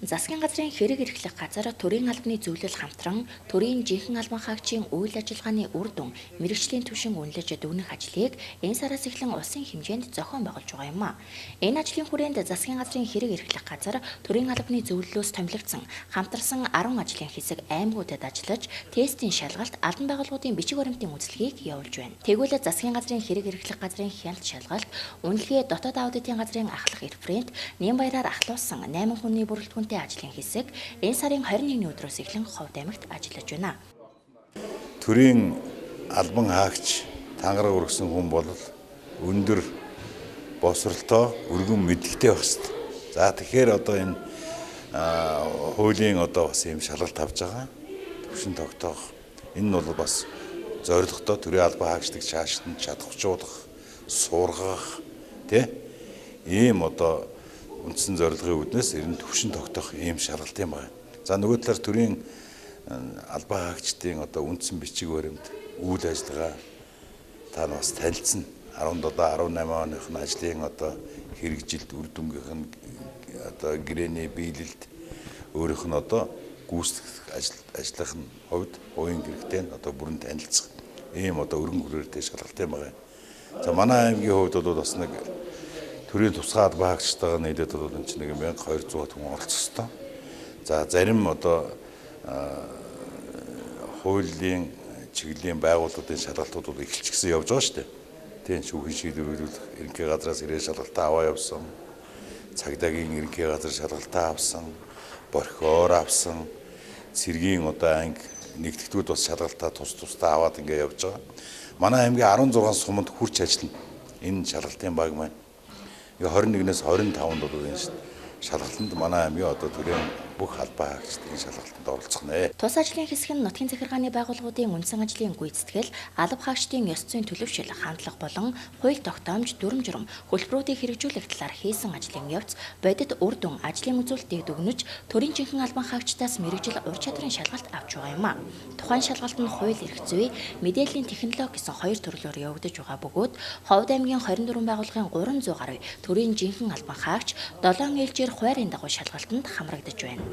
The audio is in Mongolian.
Засгийн газрын хэрэг эрхлэх газар төрийн албаны зөвлөл хамтран төрийн жинхэнэ албан хаагчийн үйл ажиллагааны үр дүн мэрэгжлийн түвшин үнэлж дүгнэх ажлыг энэ сараас эхлэн улсын хэмжээнд зохион байгуулж байгаа юм а. Энэ ажлын хүрээнд засгийн газрын хэрэг эрхлэх газар төрийн албаны зөвлөлөөс томилогдсон хамтарсан 10 ажлын хэсэг аймагуудад ажиллаж тестийн шалгалт албан байгууллагуудын бичиг баримтын үйлчилгээг явуулж байна. Тэгвэл засгийн газрын хэрэг эрхлэх газрын хяналт шалгалт үнэлгээ дотоод аудитын газрын ахлах референт Нямбаяраар ахлуулсан 8 хүний бүрэлдэхүүнтэй ажлын хэсэг энэ сарын 21-ний өдрөөс эхлэн Ховд аймагт ажиллаж байна. Төрийн албан хаагч тангараг өргөсөн хүн бол өндөр босролтой өргөн мэдлэгтэй байх хэрэгтэй. За тэгэхээр одоо энэ хуулийн одоо бас юм шалгалт авч байгаа. Төвшин тогтоох. Энэ нь бол бас зорилготой төрийн албан хаагчдыг шаашданд чадахжуулах, сургах тий ийм одоо үндсэн зорилгын үүднээс ер нь төвшин тогтоох ийм шалгалт юм байна. За нөгөө талаар төрийн албан хаагчдын одоо үндсэн бичиг баримт үйл ажиллагаа та бас танилцсан 17-18 оных нь ажлын одоо хэрэгжилт үр дүнгийнх нь одоо гэрээний биелэлд өөрийнх нь одоо гүйцэтгэх ажлын хувьд хувийн хэрэгтээ одоо бүрэн танилцах ийм одоо өргөн хүрээтэй шалгалт юм байна. За манай аймгийн хувьд бол бас нэг төрийн тусгай албан хаагчтайгаа нийлээд бол энэ чинь 1200 хүн оролцох ёстой. За зарим одоо хуулийн чиглэлийн байгууллагын шалгалтууд бол эхэлж гисэн явж байгаа шүү дээ. Тийм шүүхийн шийдвэрлэх ерөнхий газраас ирээ шалгалтаа аваа явсан. Цагдаагийн ерөнхий газар шалгалтаа авсан. Борхоор авсан. Цэргийн одоо анги нэгдэгтүүд бас шалгалтаа тусдаа аваад ингэ явж байгаа. Манай аймгийн 16 суманд хүрч ажиллана. Энэ шалгалтын баг маань 21-ээс 25-нд бол энэ шалгалтанд манай аймгийн одоо төрийн бүх албан хаагчид энэ шалгалтанд оролцох нэ. Тус ажлын хэсэг нь нутгийн захиргааны байгууллагуудын үндсэн ажлын гүйцэтгэл, алба хаагчдын ёс зүйн төлөвшил, хандлага болон хууль тогтоомж, дүрм журм, хөлбөрүүдийг хэрэгжүүлэх талаар хийсэн ажлын явц, бодит үр дүн, ажлын үзүүлэлтийг дүгнэж, төрийн жинхэнэ албан хаагчдаас мэрэгжил ур чадрын шалгалт авч байгаа юм а. Тухайн шалгалт нь хууль эрх зүй, мэдээллийн технологи гэсэн хоёр төрлөөр явагдаж байгаа бөгөөд Ховд аймгийн 24 байгууллагын 300 гаруй төрийн жинхэнэ албан хаагч 7 ээлжээр хуурийн дагуу шалгалтанд хамрагдаж байна.